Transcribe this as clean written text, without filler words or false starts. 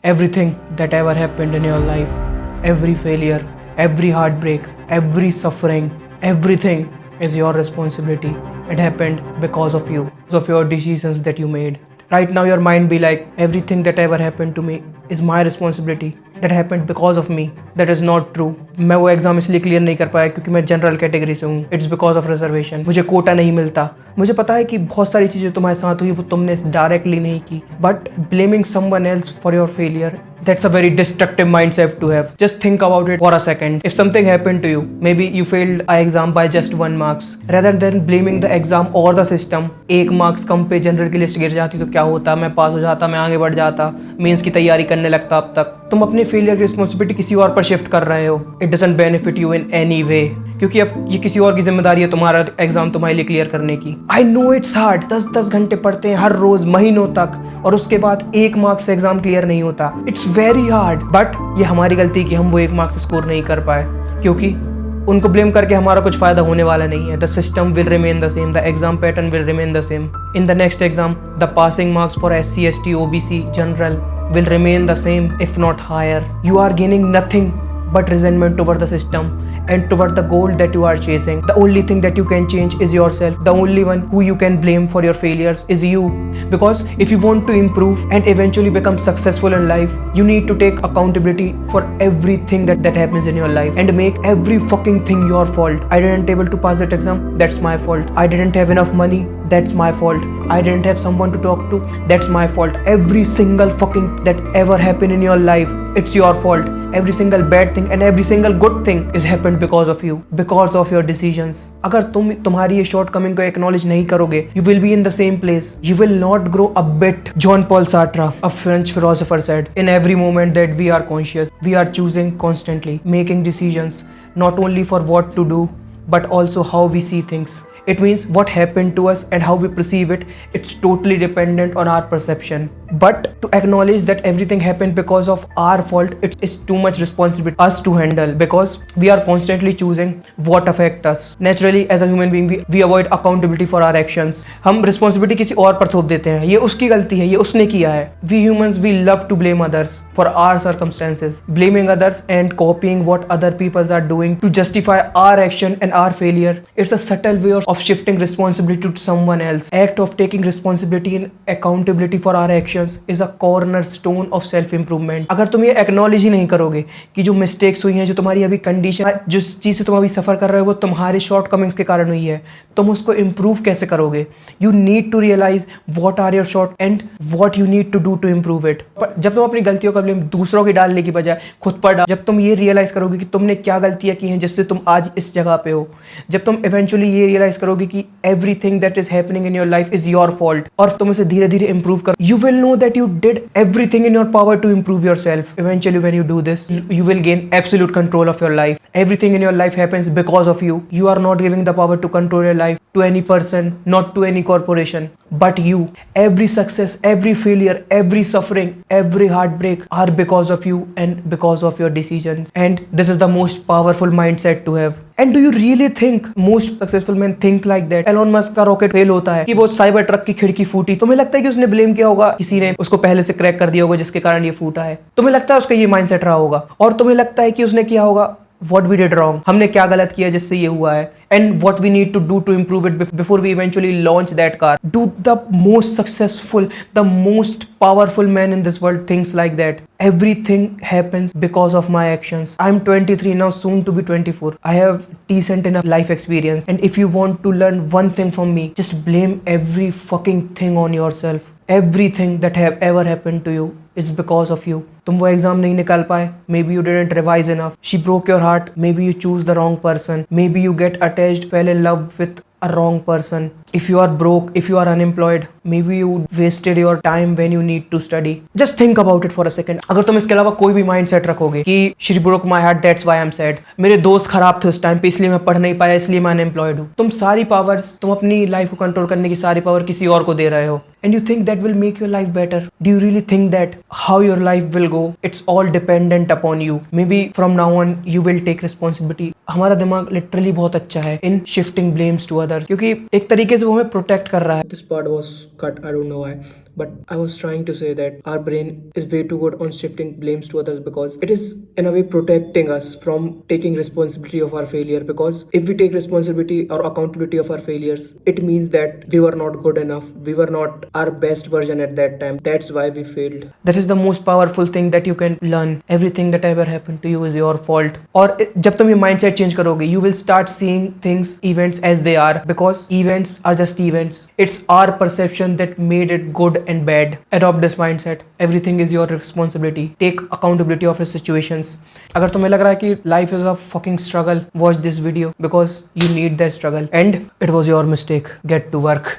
Everything that ever happened in your life, every failure, every heartbreak, every suffering, everything is your responsibility. It happened because of you, because of your decisions that you made. Right now your mind be like, everything that ever happened to me is my responsibility. That happened because of me. That is not true. मैं वो exam इसलिए clear नहीं कर पाया क्योंकि मैं general category से हूँ. It's because of reservation. मुझे कोटा नहीं मिलता. मुझे पता है कि बहुत सारी चीज़ें तुम्हारे साथ हुई वो तुमने डायरेक्टली नहीं की. But blaming someone else for your failure, that's a very destructive mindset to have. Just think about it for a second. If something happened to you, maybe you failed an exam by just 1 marks, rather than blaming the exam or the system, 1 marks कम पे general की list गिर जाती तो क्या होता, मैं पास हो जाता, मैं आगे बढ़ जाता, मेंस की तैयारी करने लगता. अब तक तुम अपने फेलियर की रिस्पॉन्सिबिलिटी किसी और पर शिफ्ट कर रहे हो. It doesn't benefit you in any way, क्योंकि अब ये किसी और की जिम्मेदारी है तुम्हारा एग्जाम तुम्हारे लिए क्लियर करने की. I know it's hard. 10-10 घंटे पढ़ते हैं हर रोज महीनों तक और उसके बाद 1 मार्क्स से एग्जाम क्लियर नहीं होता. It's very hard. बट ये हमारी गलती कि हम वो 1 मार्क्स स्कोर नहीं कर पाए, क्योंकि उनको ब्लेम करके हमारा कुछ फायदा होने वाला नहीं है. The system will remain the same, the exam pattern will remain the same. In the next exam the passing marks for SC, ST, OBC, general will remain the same if not higher. You are gaining nothing but resentment toward the system and toward the goal that you are chasing. The only thing that you can change is yourself. The only one who you can blame for your failures is you. Because if you want to improve and eventually become successful in life, you need to take accountability for everything that happens in your life and make every fucking thing your fault. I didn't able to pass that exam, that's my fault. I didn't have enough money, that's my fault. I didn't have someone to talk to, that's my fault. Every single fucking that ever happened in your life, it's your fault. Every single bad thing and every single good thing is happened because of you, because of your decisions. अगर तुम तुम्हारी ये shortcoming को acknowledge नहीं करोगे, you will be in the same place. You will not grow a bit. Jean Paul Sartre, a French philosopher, said, "In every moment that we are conscious, we are choosing constantly, making decisions not only for what to do, but also how we see things." It means what happened to us and how we perceive it, it's totally dependent on our perception. But to acknowledge that everything happened because of our fault, it is too much responsibility us to handle, because we are constantly choosing what affect us. Naturally, as a human being, we avoid accountability for our actions. हम responsibility किसी और पर थोप देते हैं, ये उसकी गलती है, ये उसने किया है. We humans, we love to blame others for our circumstances. Blaming others and copying what other people are doing to justify our action and our failure. It's a subtle way of shifting responsibility to someone else. Act of taking responsibility and accountability for our actions is a cornerstone of self improvement. अगर तुम ये acknowledge ही नहीं करोगे कि जो mistakes हुई हैं, जो तुम्हारी अभी condition, जिस चीज़ से तुम अभी सफ़र कर रहे हो वो तुम्हारे shortcomings के कारण हुई है, तुम उसको improve कैसे करोगे? You need to realize what are your short and what you need to do to improve it. पर जब तुम अपनी गलतियों का blame दूसरों की डालने की बजाय खुद पर डाल, जब तुम ये realize करोगे कि तुमने क्या गलतियाँ की हैं जिससे तुम आज इस जगह पे हो, जब तुम eventually ये realize करोगे कि everything that is happening in your life is your fault और तुम इसे धीरे धीरे improve करो, you will know that you did everything in your power to improve yourself. Eventually when you do this, you will gain absolute control of your life. Everything in your life happens because of you. You are not giving the power to control your life to any person, not to any corporation, but you. Every success, every failure, every suffering, every heartbreak are because of you and because of your decisions. And this is the most powerful mindset to have. And do you really think most successful men think like that? Elon Musk का rocket fail होता है कि वो cyber truck की खिड़की फूटी, तुम्हें लगता है कि उसने ब्लेम किया होगा किसी ने उसको पहले से क्रैक कर दिया होगा जिसके कारण ये फूटा है? तुम्हें लगता है उसका ये माइंडसेट रहा होगा? और तुम्हें लगता है कि उसने किया होगा what we did wrong, हमने क्या गलत किया जिससे ये हुआ है, and what we need to do to improve it before we eventually launch that car? Do the most successful, the most powerful man in this world thinks like that? Everything happens because of my actions. I'm 23 now, soon to be 24. I have decent enough life experience, and if you want to learn one thing from me, just blame every fucking thing on yourself. Everything that have ever happened to you is because of you. तुम वो exam नहीं निकाल पाए, maybe you didn't revise enough. She broke your heart, maybe you choose the wrong person. Maybe you get attached, fell in love with a wrong person. If you are broke, if you are unemployed, maybe you wasted your time when you need to study. Just think about it for a second. अगर तुम इसके अलावा कोई भी mindset रखोगे कि she broke my heart, that's why I'm sad, मेरे दोस्त खराब थे उस टाइम पे इसलिए मैं पढ़ नहीं पाया, इसलिए मैं unemployed हूँ, तुम सारी पावर्स, तुम अपनी लाइफ को कंट्रोल करने की सारी पावर किसी और को दे रहे हो, and you think that will make your life better? Do you really think that how your life will go, it's all dependent upon you? Maybe from now on you will take responsibility. हमारा दिमाग literally बहुत अच्छा है in shifting blames to others, क्योंकि एक तरीके से वो हमें प्रोटेक्ट कर रहा है. This part was cut, I don't know why. but I was trying to say that our brain is way too good on shifting blames to others because it is in a way protecting us from taking responsibility of our failure. Because if we take responsibility or accountability of our failures, it means that we were not good enough, we were not our best version at that time, that's why we failed. That is the most powerful thing that you can learn. Everything that ever happened to you is your fault. और जब तुम ये mindset change करोगे, you will start seeing things, events as they are, because events are just events. It's our perception that made it good and bad. Adopt this mindset. Everything is your responsibility. Take accountability of your situations. अगर तुम्हें लग रहा है कि life is a fucking struggle, watch this video because you need that struggle and it was your mistake. Get to work.